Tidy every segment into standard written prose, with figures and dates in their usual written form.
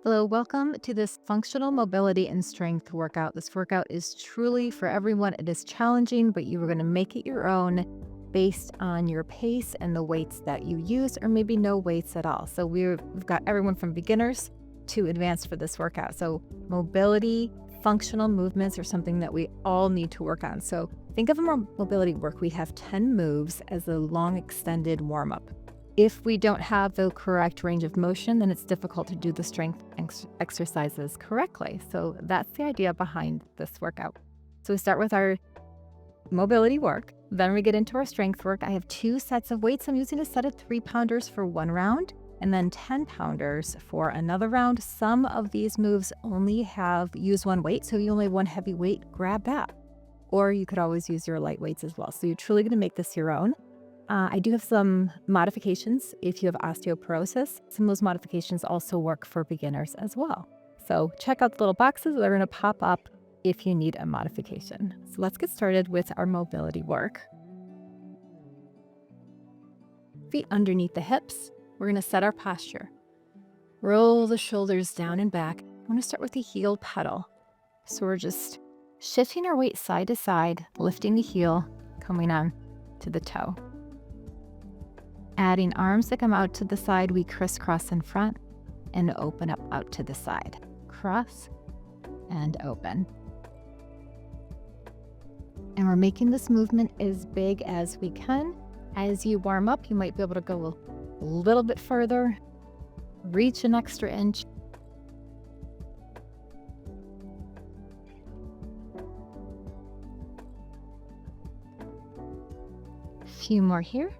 Hello, welcome to this functional mobility and strength workout. This workout is truly for everyone. It is challenging, but you are going to make it your own based on your pace and the weights that you use, or maybe no weights at all. So we've got everyone from beginners to advanced for this workout. So mobility, functional movements are something that we all need to work on. So think of a mobility work. We have 10 moves as a long extended warm up. If we don't have the correct range of motion, then it's difficult to do the strength exercises correctly. So that's the idea behind this workout. So we start with our mobility work. Then we get into our strength work. I have 2 sets of weights. I'm using a set of 3-pounders for one round and then 10-pounders for another round. Some of these moves only use one weight. So you only have one heavy weight, grab that. Or you could always use your light weights as well. So you're truly going to make this your own. I do have some modifications if you have osteoporosis. Some of those modifications also work for beginners as well. So check out the little boxes that are going to pop up if you need a modification. So let's get started with our mobility work. Feet underneath the hips. We're going to set our posture. Roll the shoulders down and back. I'm going to start with the heel pedal. So we're just shifting our weight side to side, lifting the heel, coming on to the toe. Adding arms that come out to the side, we crisscross in front and open up out to the side. Cross and open. And we're making this movement as big as we can. As you warm up, you might be able to go a little bit further, reach an extra inch. A few more here.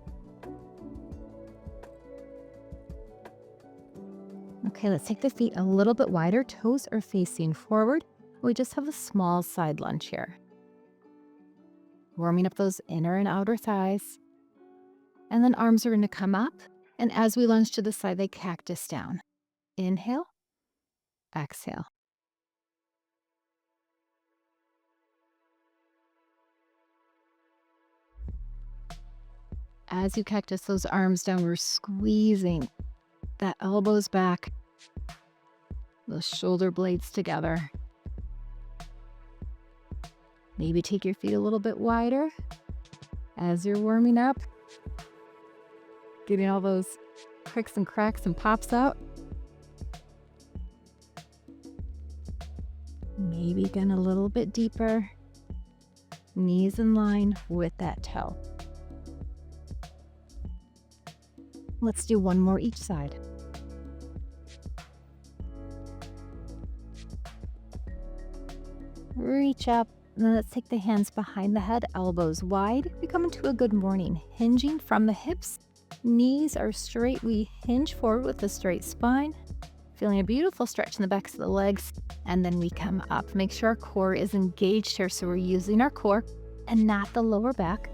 Okay, let's take the feet a little bit wider. Toes are facing forward. We just have a small side lunge here. Warming up those inner and outer thighs. And then arms are going to come up. And as we lunge to the side, they cactus down. Inhale, exhale. As you cactus those arms down, we're squeezing that elbows back, those shoulder blades together. Maybe take your feet a little bit wider as you're warming up, getting all those cricks and cracks and pops out. Maybe again a little bit deeper, knees in line with that toe. Let's do one more each side. Reach up, and then let's take the hands behind the head, elbows wide. We come into a good morning, hinging from the hips. Knees are straight. We hinge forward with a straight spine, feeling a beautiful stretch in the backs of the legs, and then we come up. Make sure our core is engaged here, so we're using our core and not the lower back.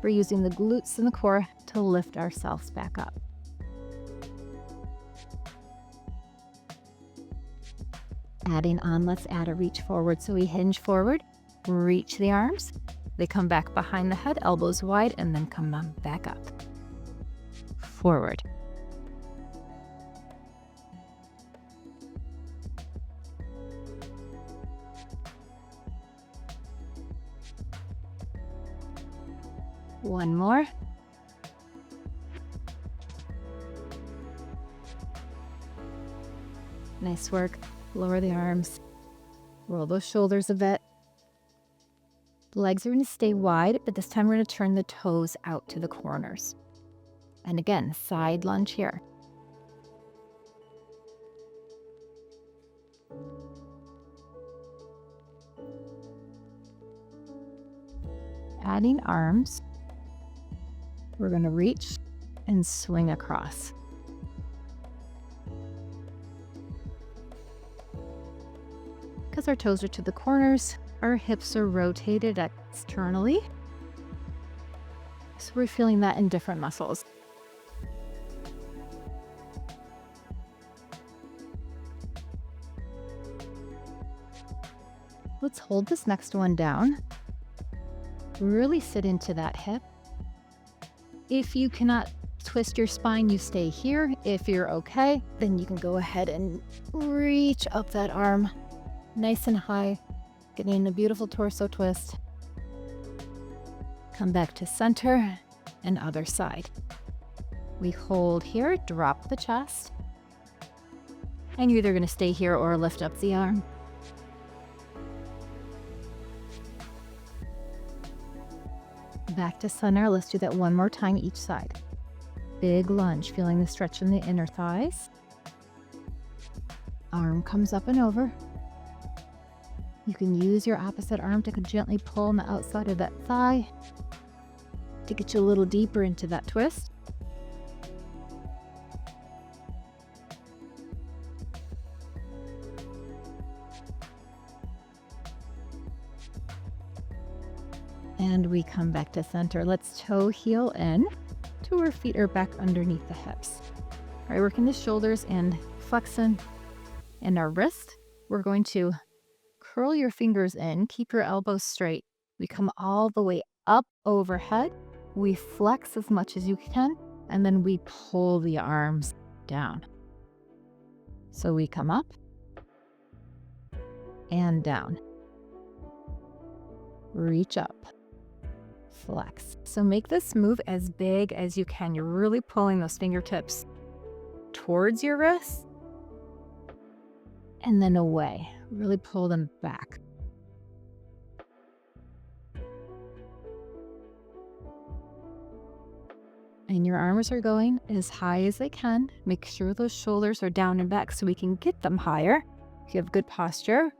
We're using the glutes and the core to lift ourselves back up. Adding on, let's add a reach forward. So we hinge forward, reach the arms. They come back behind the head, elbows wide, and then come on back up. Forward. One more. Nice work. Lower the arms. Roll those shoulders a bit. The legs are going to stay wide, but this time we're going to turn the toes out to the corners. And again, side lunge here. Adding arms. We're going to reach and swing across. Because our toes are to the corners, our hips are rotated externally. So we're feeling that in different muscles. Let's hold this next one down. Really sit into that hip. If you cannot twist your spine, you stay here. If you're okay, then you can go ahead and reach up that arm nice and high, getting a beautiful torso twist. Come back to center and other side. We hold here, drop the chest, and you're either going to stay here or lift up the arm. Back to center. Let's do that one more time each side. Big lunge, feeling the stretch in the inner thighs. Arm comes up and over. You can use your opposite arm to gently pull on the outside of that thigh to get you a little deeper into that twist. And we come back to center. Let's toe heel in to our feet are back underneath the hips. All right, working the shoulders and flexing in our wrist. We're going to curl your fingers in, keep your elbows straight. We come all the way up overhead. We flex as much as you can, and then we pull the arms down. So we come up and down. Reach up. Flex. So make this move as big as you can. You're really pulling those fingertips towards your wrists and then away. Really pull them back. And your arms are going as high as they can. Make sure those shoulders are down and back so we can get them higher. If you have good posture,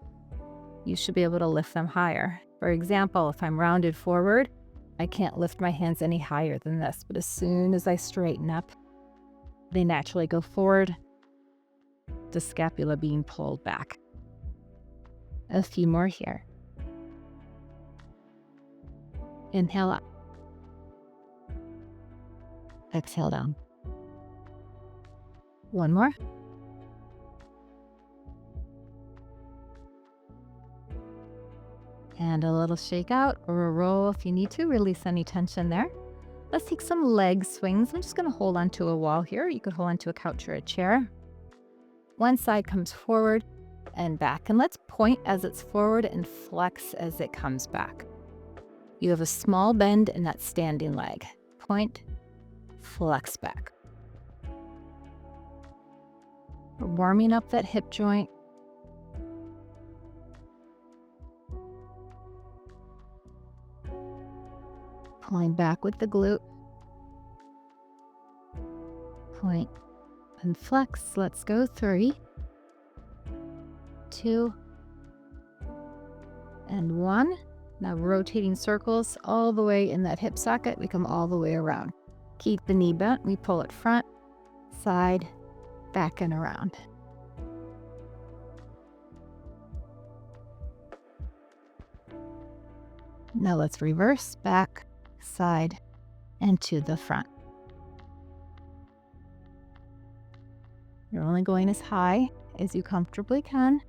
you should be able to lift them higher. For example, if I'm rounded forward, I can't lift my hands any higher than this, but as soon as I straighten up, they naturally go forward, the scapula being pulled back. A few more here. Inhale up. Exhale down. One more. And a little shake out or a roll if you need to. Release any tension there. Let's take some leg swings. I'm just going to hold onto a wall here. You could hold onto a couch or a chair. One side comes forward and back. And let's point as it's forward and flex as it comes back. You have a small bend in that standing leg. Point, flex back. We're warming up that hip joint. Pulling back with the glute. Point and flex. Let's go. 3, 2, and 1. Now rotating circles all the way in that hip socket. We come all the way around. Keep the knee bent. We pull it front, side, back, and around. Now let's reverse, back, side, and to the front. You're only going as high as you comfortably can.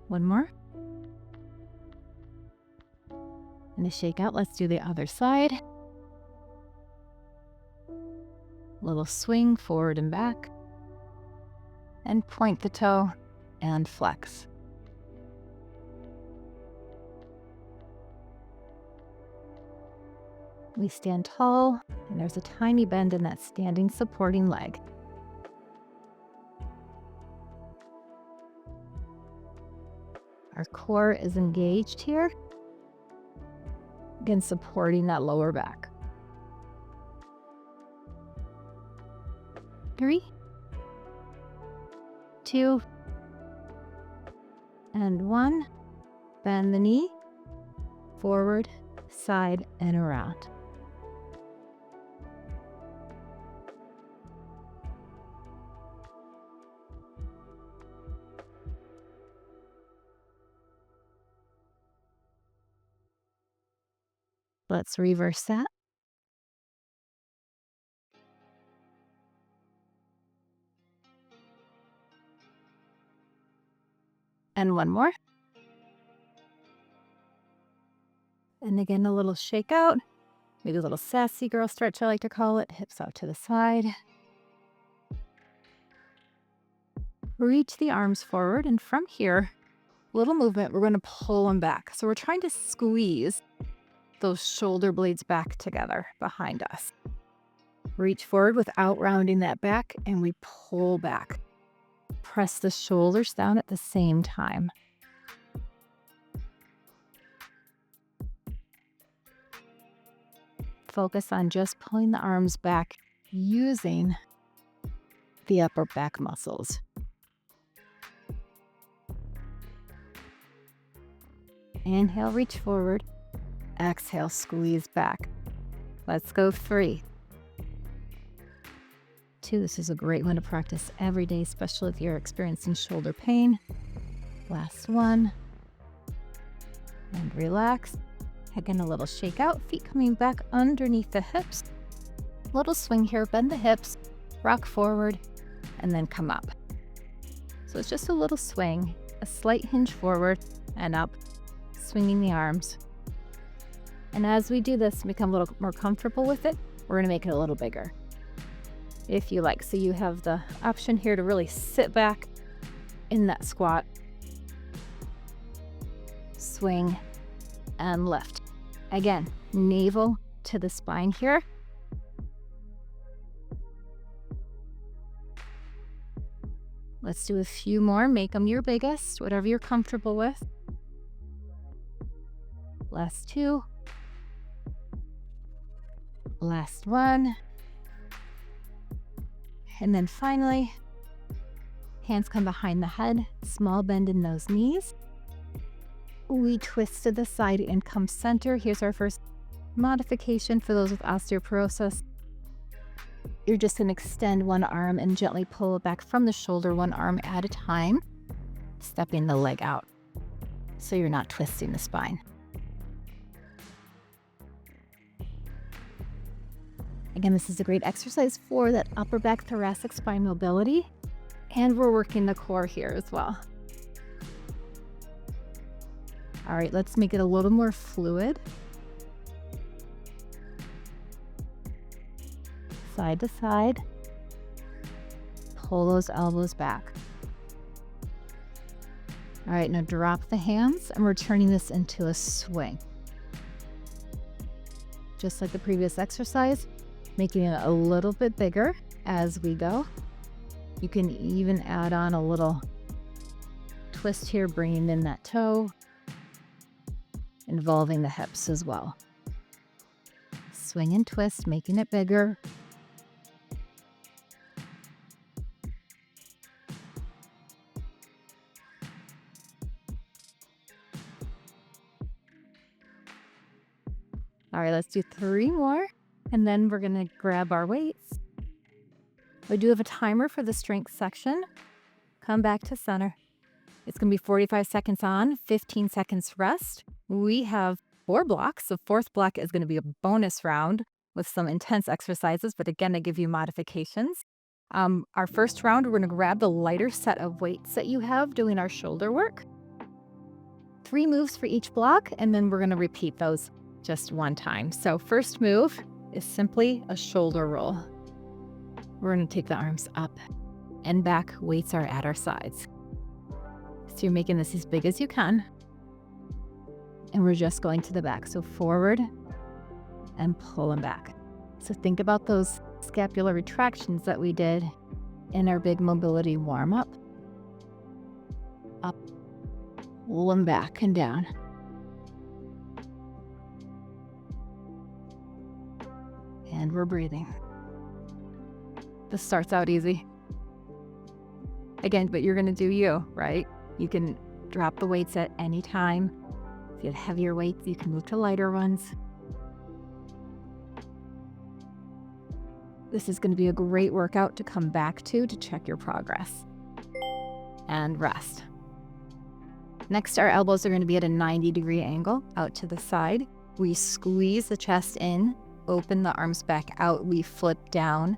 One more. And a shake out. Let's do the other side. Little swing forward and back. And point the toe and flex. We stand tall, and there's a tiny bend in that standing supporting leg. Our core is engaged here. Again, supporting that lower back. 3, 2, and 1. Bend the knee, forward, side, and around. Let's reverse that. And one more. And again, a little shake out. Maybe a little sassy girl stretch, I like to call it. Hips out to the side. Reach the arms forward, and from here, little movement, we're going to pull them back. So we're trying to squeeze those shoulder blades back together behind us. Reach forward without rounding that back, and we pull back. Press the shoulders down at the same time. Focus on just pulling the arms back using the upper back muscles. Inhale, reach forward. Exhale, squeeze back. Let's go 3, 2. This is a great one to practice every day, especially if you're experiencing shoulder pain. Last 1. And relax. Again, a little shake out, feet coming back underneath the hips. Little swing here, bend the hips, rock forward, and then come up. So it's just a little swing, a slight hinge forward and up, swinging the arms. And as we do this, become a little more comfortable with it, we're going to make it a little bigger, if you like. So you have the option here to really sit back in that squat, swing, and lift. Again, navel to the spine here. Let's do a few more. Make them your biggest, whatever you're comfortable with. Last 2. Last 1. And then finally, hands come behind the head, small bend in those knees. We twist to the side and come center. Here's our first modification for those with osteoporosis. You're just going to extend one arm and gently pull it back from the shoulder, one arm at a time, stepping the leg out so you're not twisting the spine. Again, this is a great exercise for that upper back thoracic spine mobility, and we're working the core here as well. All right, let's make it a little more fluid. Side to side. Pull those elbows back. All right, now drop the hands, and we're turning this into a swing. Just like the previous exercise, making it a little bit bigger as we go. You can even add on a little twist here, bringing in that toe, involving the hips as well. Swing and twist, making it bigger. All right, let's do 3 more, and then we're gonna grab our weights. I do have a timer for the strength section. Come back to center. It's gonna be 45 seconds on, 15 seconds rest. We have 4 blocks. The 4th block is going to be a bonus round with some intense exercises, but again, I give you modifications. Our first round, we're going to grab the lighter set of weights that you have doing our shoulder work. 3 moves for each block, and then we're going to repeat those just 1 time. So first move is simply a shoulder roll. We're going to take the arms up and back. Weights are at our sides. So you're making this as big as you can. And we're just going to the back. So forward and pull them back. So think about those scapular retractions that we did in our big mobility warm up. Up, pull them back and down. And we're breathing. This starts out easy. Again, but you're gonna do you, right? You can drop the weights at any time. If you have heavier weights, you can move to lighter ones. This is going to be a great workout to come back to check your progress. And rest. Next, our elbows are going to be at a 90-degree angle out to the side. We squeeze the chest in, open the arms back out. We flip down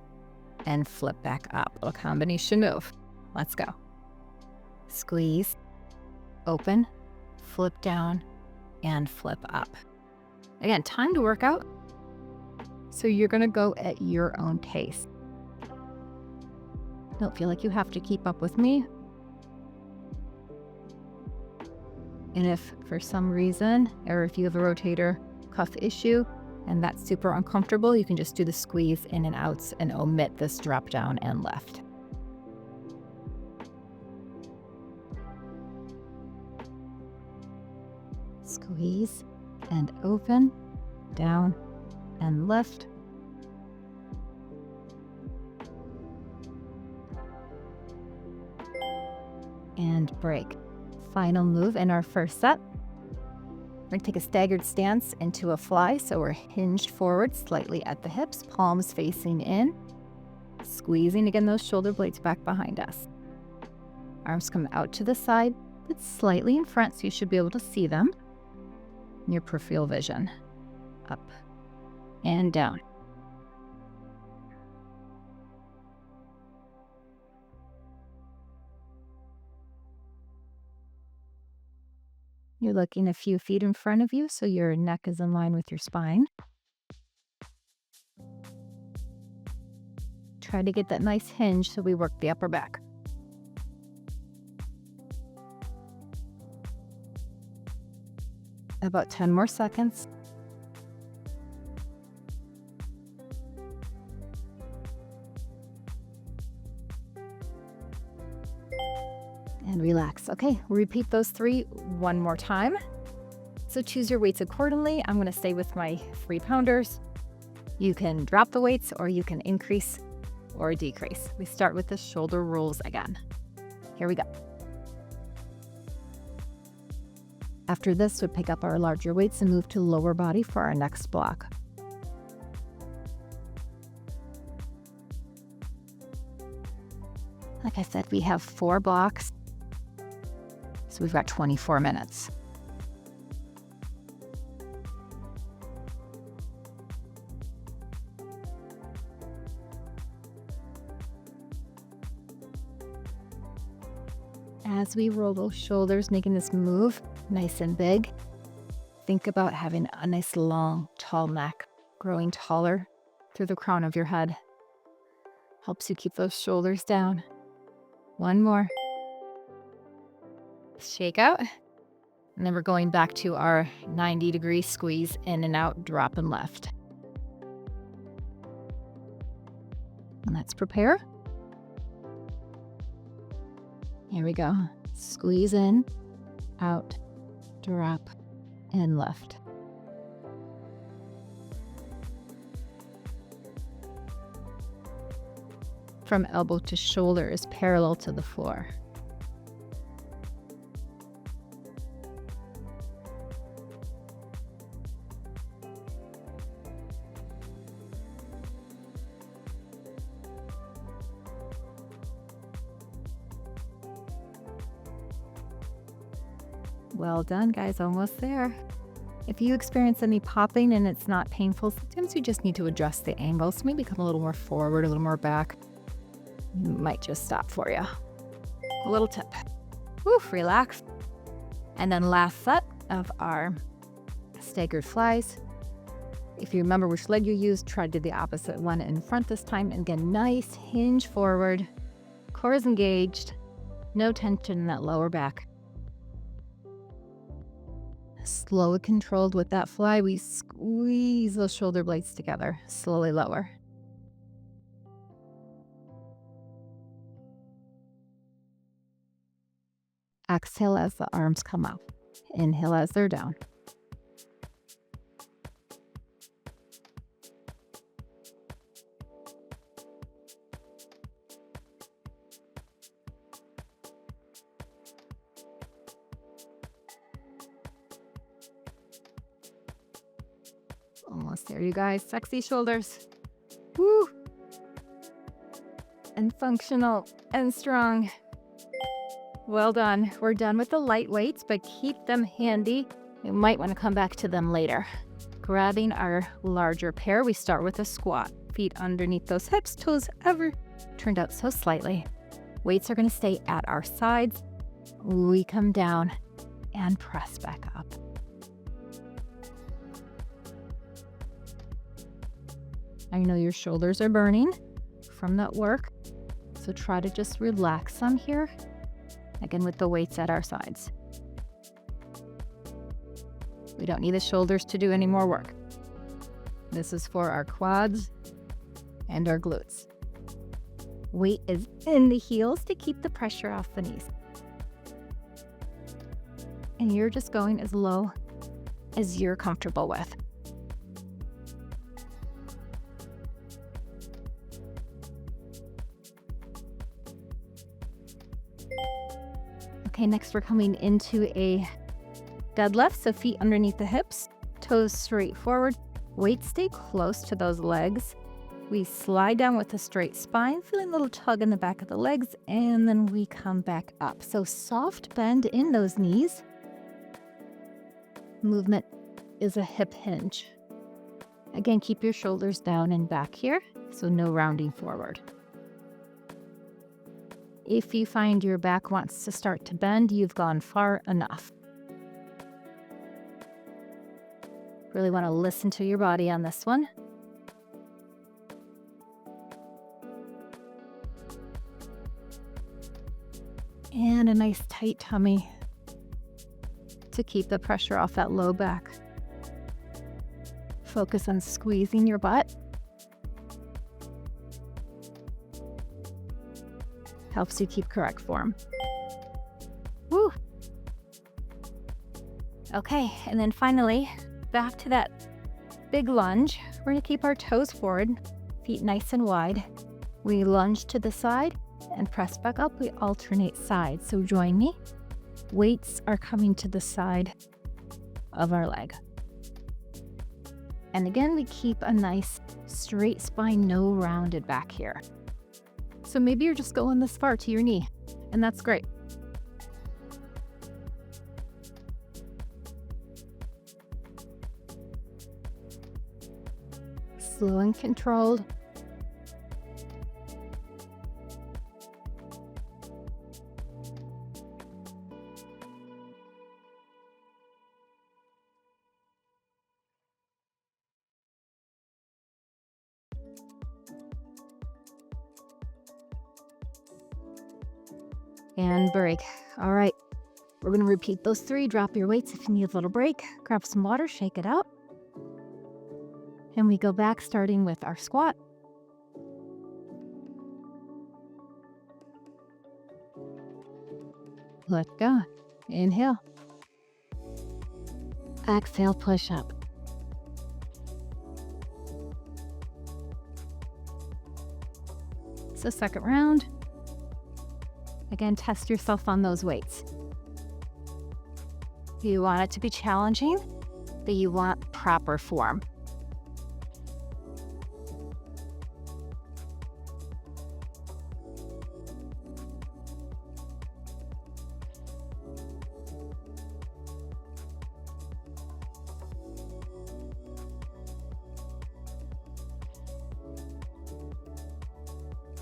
and flip back up. A combination move. Let's go. Squeeze, open, flip down, and flip up. Again, time to work out. So you're gonna go at your own pace. Don't feel like you have to keep up with me. And if for some reason, or if you have a rotator cuff issue and that's super uncomfortable, you can just do the squeeze in and outs and omit this drop down and left. Squeeze and open, down and lift. And break. Final move in our first set. We're going to take a staggered stance into a fly, so we're hinged forward slightly at the hips, palms facing in, squeezing again those shoulder blades back behind us. Arms come out to the side, but slightly in front, so you should be able to see them in your peripheral vision. Up and down. You're looking a few feet in front of you, so your neck is in line with your spine. Try to get that nice hinge so we work the upper back. About 10 more seconds. And relax. Okay, repeat those 3 one more time. So choose your weights accordingly. I'm gonna stay with my 3-pounders. You can drop the weights or you can increase or decrease. We start with the shoulder rolls again. Here we go. After this, we pick up our larger weights and move to lower body for our next block. Like I said, we have 4 blocks. So we've got 24 minutes. As we roll those shoulders, making this move nice and big, think about having a nice long, tall neck, growing taller through the crown of your head. Helps you keep those shoulders down. One more. Shake out. And then we're going back to our 90-degree squeeze in and out, drop and left. And let's prepare. Here we go. Squeeze in, out, drop, and left. From elbow to shoulder is parallel to the floor. Well done, guys, almost there. If you experience any popping and it's not painful, sometimes you just need to adjust the angle. So maybe come a little more forward, a little more back. It might just stop for you. A little tip. Woof, relax. And then last set of our staggered flies. If you remember which leg you used, try to do the opposite one in front this time. And again, nice hinge forward. Core is engaged. No tension in that lower back. Slow and controlled with that fly. We squeeze those shoulder blades together. Slowly lower. Exhale as the arms come up. Inhale as they're down. Almost there, you guys. Sexy shoulders. Woo! And functional and strong. Well done. We're done with the light weights, but keep them handy. You might want to come back to them later. Grabbing our larger pair, we start with a squat. Feet underneath those hips, toes ever turned out so slightly. Weights are going to stay at our sides. We come down and press back up. I know your shoulders are burning from that work, so try to just relax some here. Again, with the weights at our sides. We don't need the shoulders to do any more work. This is for our quads and our glutes. Weight is in the heels to keep the pressure off the knees. And you're just going as low as you're comfortable with. Okay, next we're coming into a deadlift, so feet underneath the hips, toes straight forward, weights stay close to those legs. We slide down with a straight spine, feeling a little tug in the back of the legs, and then we come back up. So soft bend in those knees. Movement is a hip hinge. Again, keep your shoulders down and back here, so no rounding forward. If you find your back wants to start to bend, you've gone far enough. Really want to listen to your body on this one. And a nice tight tummy to keep the pressure off that low back. Focus on squeezing your butt. Helps you keep correct form. Woo! Okay, and then finally, back to that big lunge. We're gonna keep our toes forward, feet nice and wide. We lunge to the side and press back up. We alternate sides, so join me. Weights are coming to the side of our leg. And again, we keep a nice straight spine, no rounded back here. So maybe you're just going this far to your knee, and that's great. Slow and controlled. And break. All right, we're going to repeat those 3. Drop your weights if you need a little break. Grab some water, shake it out. And we go back, starting with our squat. Let go. Inhale. Exhale, push up. So second round. Again, test yourself on those weights. You want it to be challenging, but you want proper form.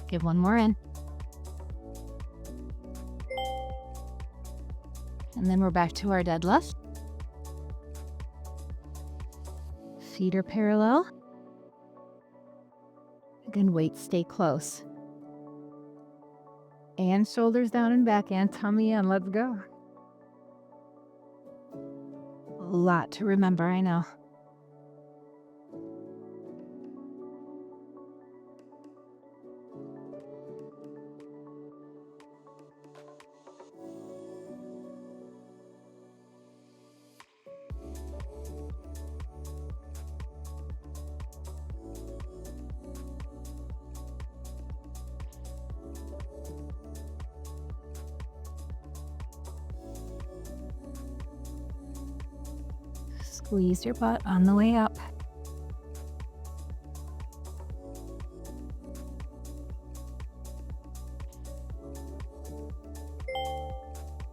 Give one more in. And then we're back to our deadlift. Feet are parallel. Again, weights stay close. And shoulders down and back, and tummy in. Let's go. A lot to remember, I know. Squeeze your butt on the way up.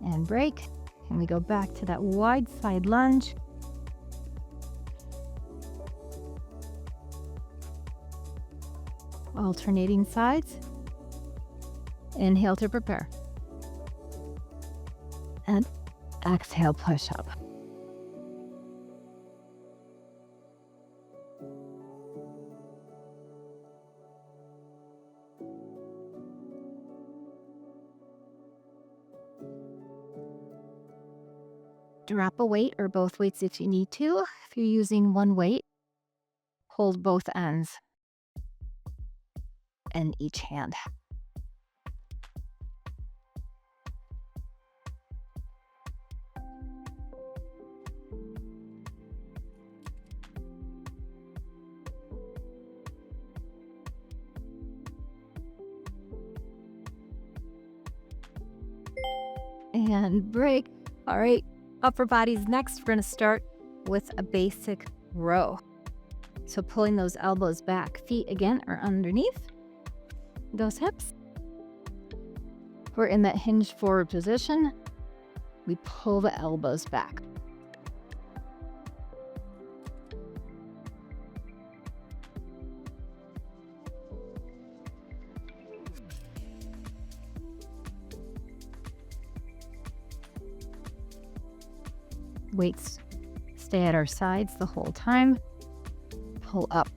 And break. And we go back to that wide side lunge. Alternating sides. Inhale to prepare. And exhale, push up. Drop a weight or both weights if you need to. If you're using one weight, hold both ends in each hand. And break. All right, upper body's next. We're going to start with a basic row. So pulling those elbows back, feet again are underneath those hips. We're in that hinged forward position. We pull the elbows back. Weights stay at our sides the whole time. Pull up.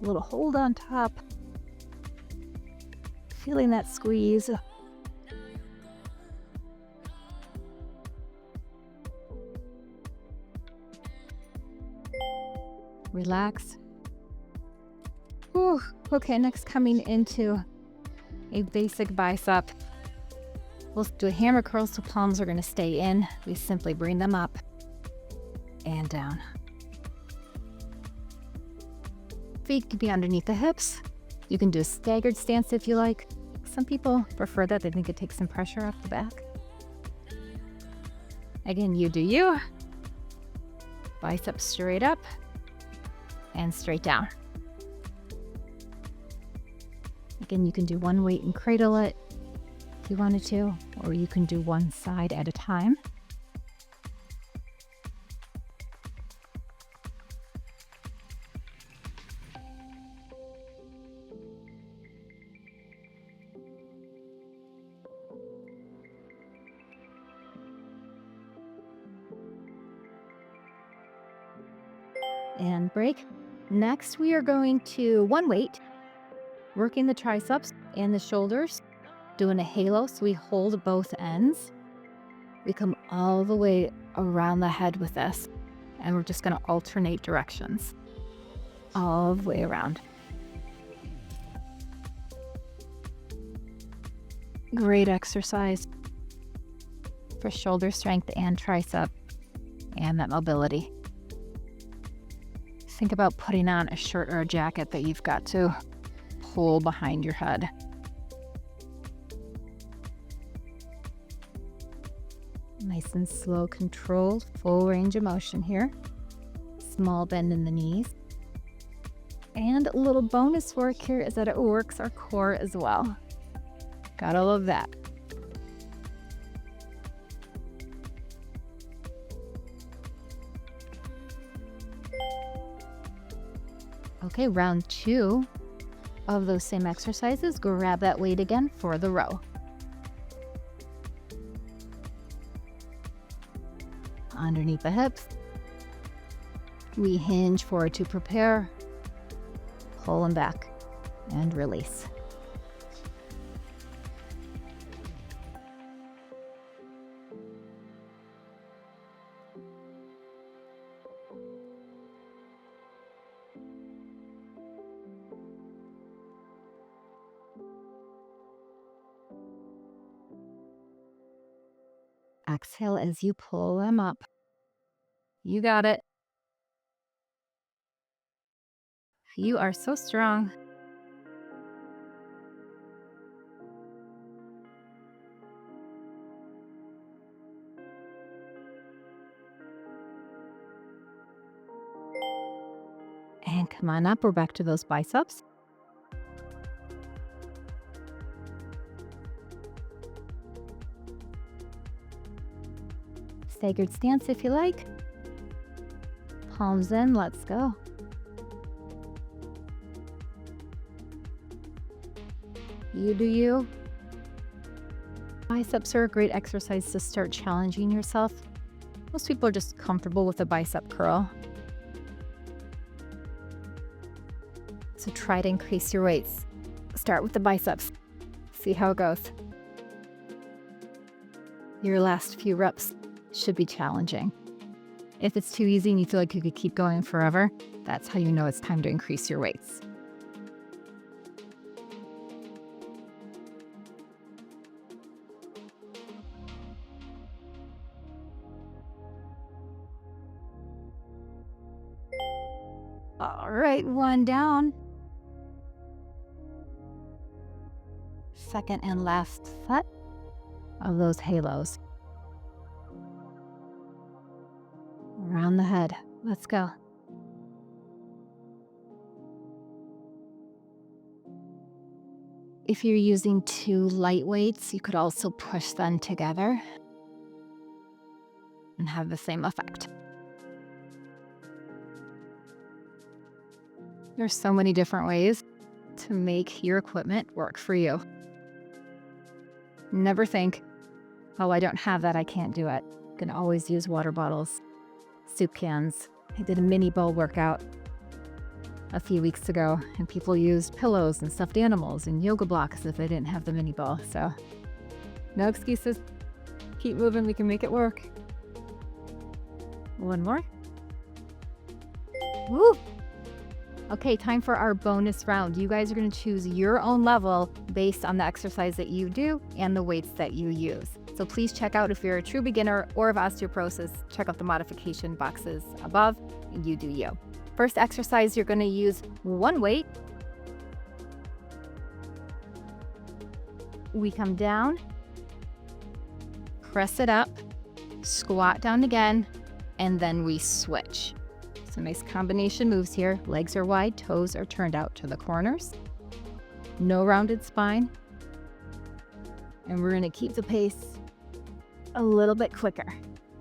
A little hold on top. Feeling that squeeze. Relax. Whew. Okay, next coming into a basic bicep. We'll do a hammer curl so palms are going to stay in. We simply bring them up and down. Feet can be underneath the hips. You can do a staggered stance if you like. Some people prefer that. They think it takes some pressure off the back. Again, you do you. Biceps straight up and straight down. Again, you can do one weight and cradle it if you wanted to, or you can do one side at a time. And break. Next, we are going to one weight, working the triceps and the shoulders, doing a halo. So we hold both ends. We come all the way around the head with this, and we're just going to alternate directions all the way around. Great exercise for shoulder strength and tricep and that mobility. Think about putting on a shirt or a jacket that you've got to pull behind your head. Nice and slow, controlled, full range of motion here. Small bend in the knees. And a little bonus work here is that it works our core as well. Gotta love that. Okay, round 2 of those same exercises. Grab that weight again for the row. Underneath the hips. We hinge forward to prepare. Pull them back and release. Exhale as you pull them up. You got it. You are so strong. And come on up. We're back to those biceps. Staggered stance if you like. Palms in, let's go. You do you. Biceps are a great exercise to start challenging yourself. Most people are just comfortable with a bicep curl. So try to increase your weights. Start with the biceps. See how it goes. Your last few reps should be challenging. If it's too easy and you feel like you could keep going forever, that's how you know it's time to increase your weights. All right, one down. Second and last set of those halos. Around the head. Let's go. If you're using two light weights, you could also push them together and have the same effect. There's so many different ways to make your equipment work for you. Never think, oh, I don't have that, I can't do it. You can always use water bottles, soup cans. I did a mini bowl workout a few weeks ago, and people used pillows and stuffed animals and yoga blocks if they didn't have the mini bowl. So no excuses. Keep moving, we can make it work. One more. Woo! Okay, time for our bonus round. You guys are going to choose your own level based on the exercise that you do and the weights that you use. So please check out if you're a true beginner or of osteoporosis, check out the modification boxes above and you do you. First exercise, you're going to use one weight. We come down, press it up, squat down again, and then we switch. So nice combination moves here. Legs are wide, toes are turned out to the corners. No rounded spine. And we're gonna keep the pace a little bit quicker.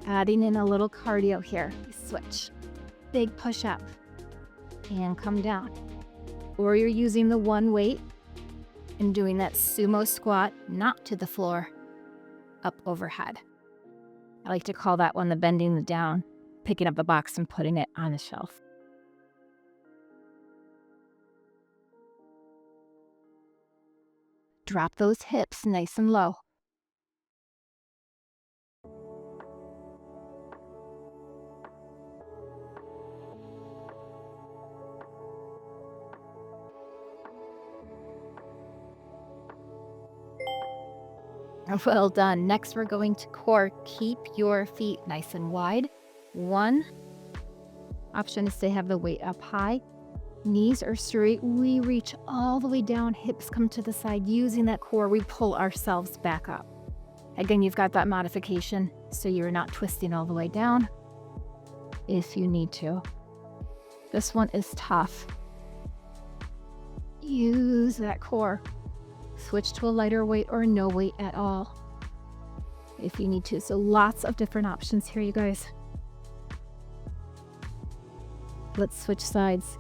Adding in a little cardio here. We switch. Big push up and come down. Or you're using the one weight and doing that sumo squat, not to the floor, up overhead. I like to call that one the bending the down. Picking up the box and putting it on the shelf. Drop those hips nice and low. Well done. Next, we're going to core. Keep your feet nice and wide. One option is to have the weight up high. Knees are straight. We reach all the way down. Hips come to the side. Using that core, we pull ourselves back up. Again, you've got that modification, so you're not twisting all the way down if you need to. This one is tough. Use that core. Switch to a lighter weight or no weight at all if you need to. So lots of different options here, you guys. Let's switch sides.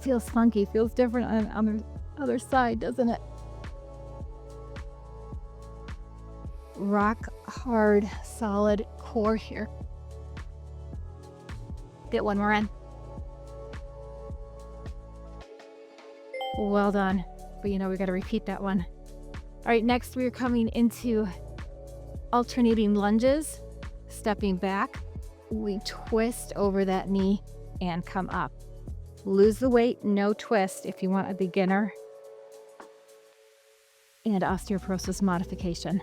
Feels funky, feels different on the other side, doesn't it? Rock hard, solid core here. Get one more in. Well done. But you know, we got to repeat that one. All right, next we're coming into alternating lunges. Stepping back, we twist over that knee and come up. Lose the weight, no twist if you want a beginner and osteoporosis modification.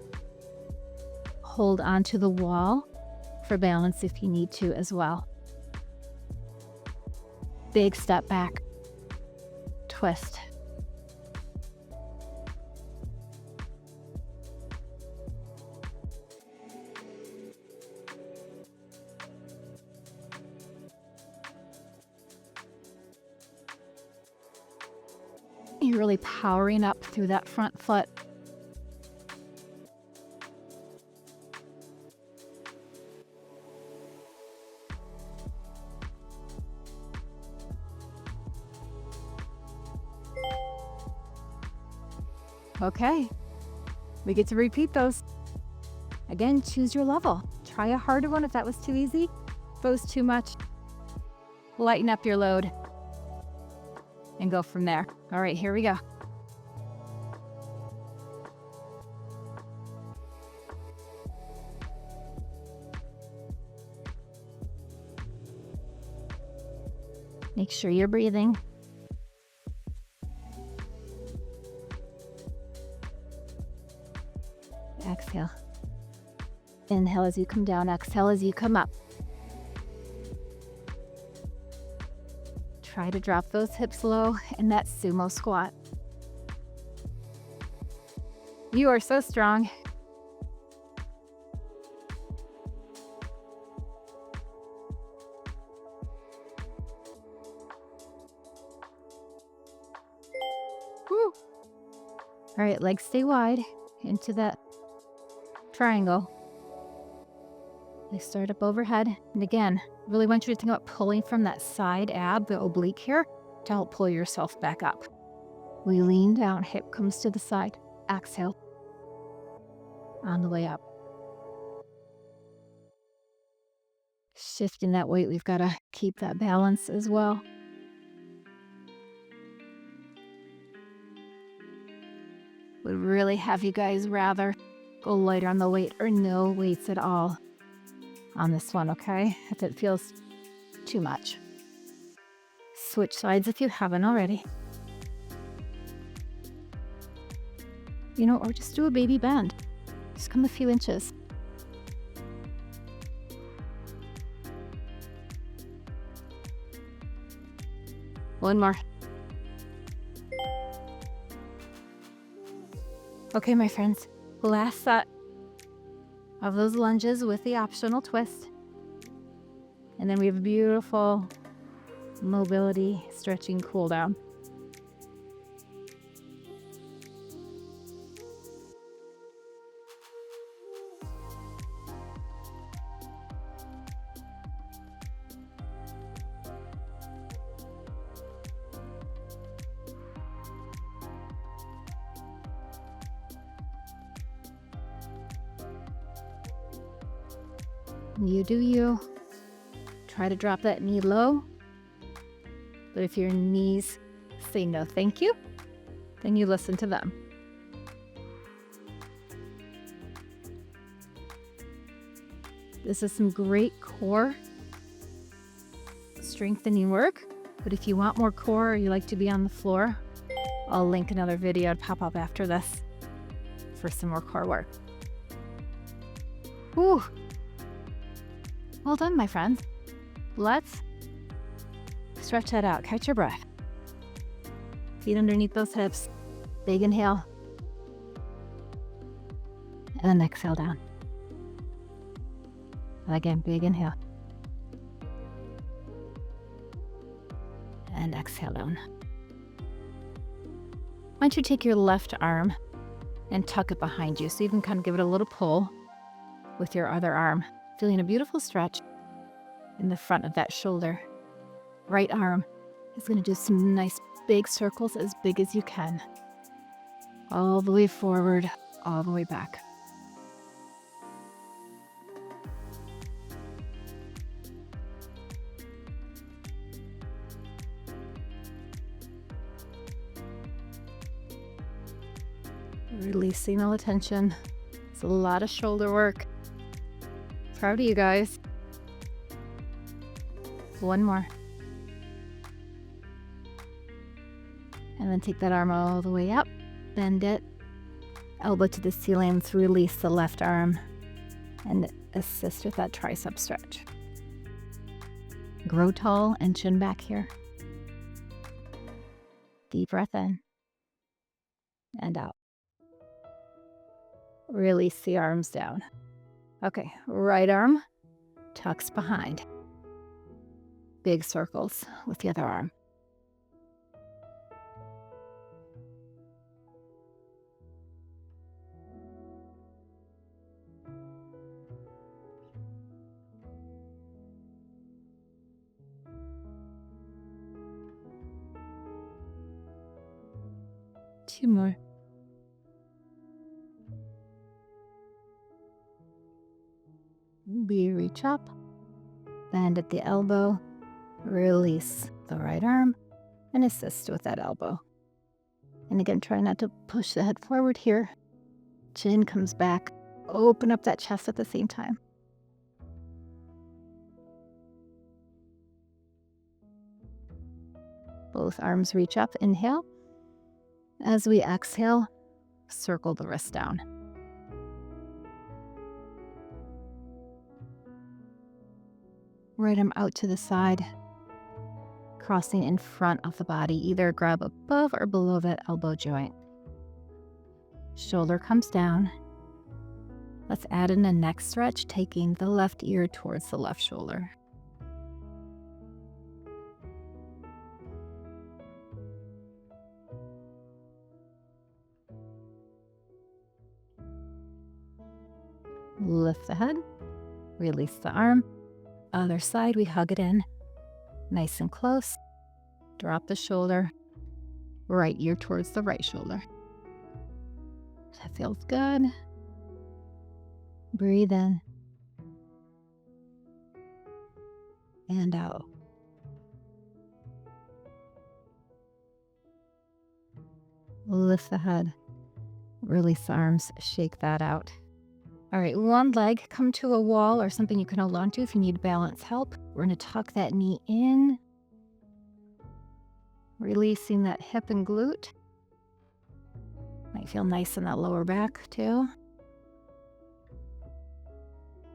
Hold onto the wall for balance if you need to as well. Big step back, twist. You're really powering up through that front foot. Okay, we get to repeat those. Again, choose your level. Try a harder one if that was too easy. If it was too much, lighten up your load, and go from there. All right, here we go. Make sure you're breathing. Exhale. Inhale as you come down, exhale as you come up. Try to drop those hips low in that sumo squat. You are so strong. Woo. All right, legs stay wide into that triangle. They start up overhead. And again, really want you to think about pulling from that side ab, the oblique here, to help pull yourself back up. We lean down, hip comes to the side. Exhale. On the way up. Shifting that weight, we've got to keep that balance as well. Would really have you guys rather go lighter on the weight or no weights at all on this one, okay? If it feels too much. Switch sides if you haven't already. You know, or just do a baby bend. Just come a few inches. One more. Okay, my friends, last set of those lunges with the optional twist. And then we have a beautiful mobility, stretching, cool down. You do you. Try to drop that knee low. But if your knees say no thank you, then you listen to them. This is some great core strengthening work. But if you want more core or you like to be on the floor, I'll link another video to pop up after this for some more core work. Whew. Well done, my friends. Let's stretch that out. Catch your breath. Feet underneath those hips. Big inhale. And then exhale down. And again, big inhale. And exhale down. Why don't you take your left arm and tuck it behind you so you can kind of give it a little pull with your other arm. Feeling a beautiful stretch in the front of that shoulder. Right arm is going to do some nice big circles, as big as you can. All the way forward, all the way back. Releasing all tension. It's a lot of shoulder work. Proud of you guys. One more. And then take that arm all the way up. Bend it. Elbow to the ceiling to release the left arm and assist with that tricep stretch. Grow tall and chin back here. Deep breath in and out. Release the arms down. Okay, right arm tucks behind. Big circles with the other arm. Two more. We reach up, bend at the elbow, Release the right arm and assist with that elbow. And again, try not to push the head forward here. Chin comes back. Open up that chest at the same time. Both arms reach up. Inhale. As we exhale, circle the wrist down. Right arm out to the side, crossing in front of the body. Either grab above or below that elbow joint. Shoulder comes down. Let's add in a neck stretch, taking the left ear towards the left shoulder. Lift the head, release the arm. Other side, we hug it in, nice and close. Drop the shoulder, right ear towards the right shoulder. That feels good. Breathe in and out. Lift the head, release the arms, shake that out. All right, one leg, come to a wall or something you can hold on to if you need balance help. We're gonna tuck that knee in, releasing that hip and glute. Might feel nice in that lower back too.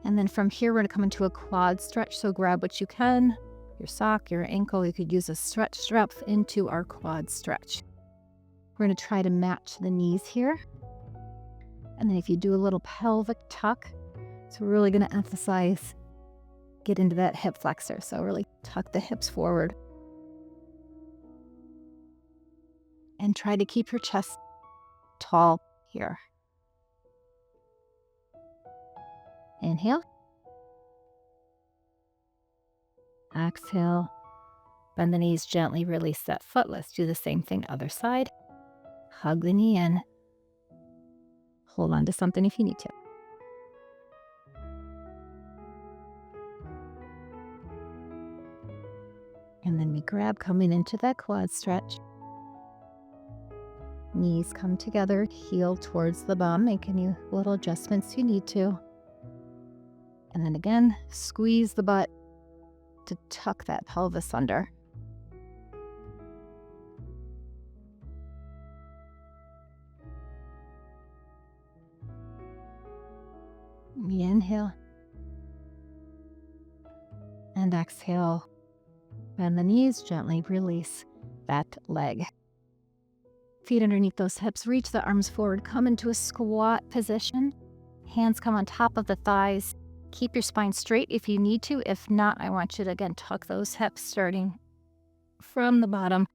And then from here, we're gonna come into a quad stretch. So grab what you can, your sock, your ankle. You could use a stretch strap into our quad stretch. We're gonna try to match the knees here. And then if you do a little pelvic tuck, so we're really gonna emphasize, get into that hip flexor. So really tuck the hips forward. And try to keep your chest tall here. Inhale. Exhale. Bend the knees gently, release that foot. Let's do the same thing, other side. Hug the knee in. Hold on to something if you need to. And then we grab, coming into that quad stretch. Knees come together, heel towards the bum, make any little adjustments you need to. And then again, squeeze the butt to tuck that pelvis under. Inhale. And exhale. Bend the knees, gently release that leg. Feet underneath those hips, reach the arms forward, come into a squat position. Hands come on top of the thighs. Keep your spine straight if you need to. If not, I want you to again tuck those hips starting from the bottom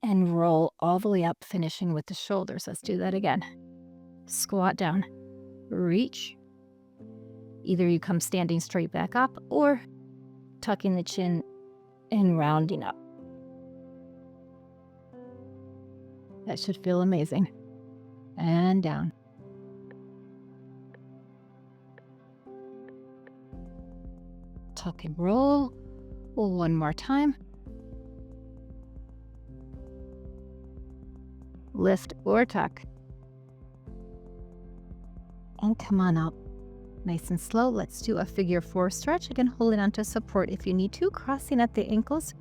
and roll all the way up, finishing with the shoulders. Let's do that again. Squat down, reach. Either you come standing straight back up or tucking the chin and rounding up. That should feel amazing. And down. Tuck and roll. One more time. Lift or tuck. And come on up. Nice and slow. Let's do a figure 4 stretch. Again, holding on to support if you need to, crossing at the ankles,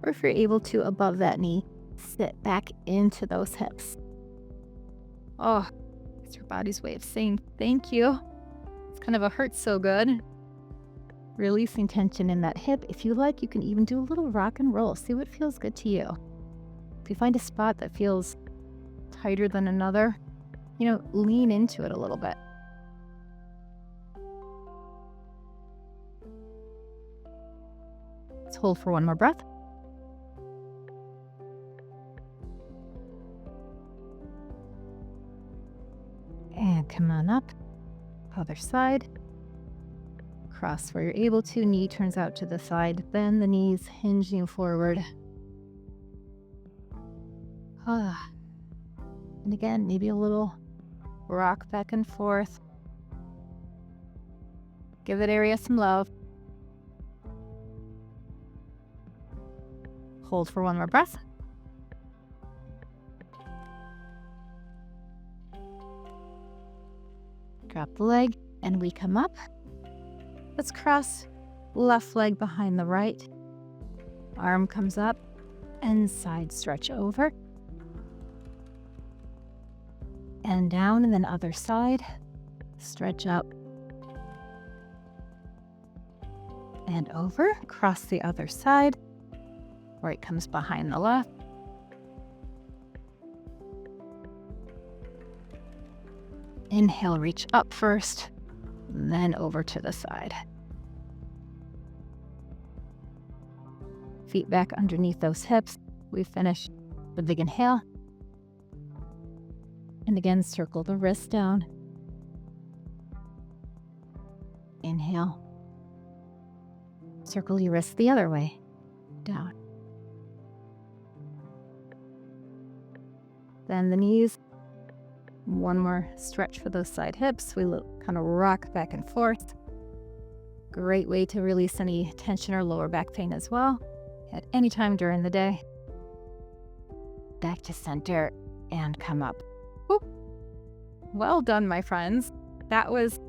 or if you're able to, above that knee, sit back into those hips. Oh, it's your body's way of saying thank you. It's kind of a hurt so good. Releasing tension in that hip. If you like, you can even do a little rock and roll. See what feels good to you. If you find a spot that feels tighter than another, lean into it a little bit. Let's hold for one more breath. And come on up. Other side. Cross where you're able to. Knee turns out to the side. Bend the knees, hinging forward. And again, maybe a little rock back and forth. Give that area some love. Hold for one more breath. Drop the leg, and we come up. Let's cross left leg behind the right. Arm comes up and side stretch over. And down, and then other side. Stretch up and over. Cross the other side. Right comes behind the left. Inhale, reach up first, then over to the side. Feet back underneath those hips. We finish the big inhale. And again, circle the wrist down. Inhale. Circle your wrist the other way. Down. Bend the knees. One more stretch for those side hips. We kind of rock back and forth. Great way to release any tension or lower back pain as well at any time during the day. Back to center and come up. Whoop. Well done, my friends. That was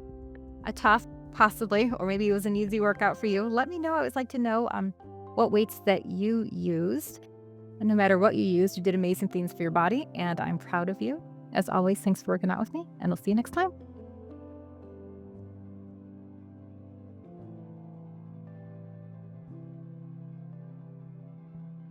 a tough, possibly, or maybe it was an easy workout for you. Let me know. I always like to know what weights that you used. And no matter what you used, you did amazing things for your body, and I'm proud of you. As always, thanks for working out with me, and I'll see you next time.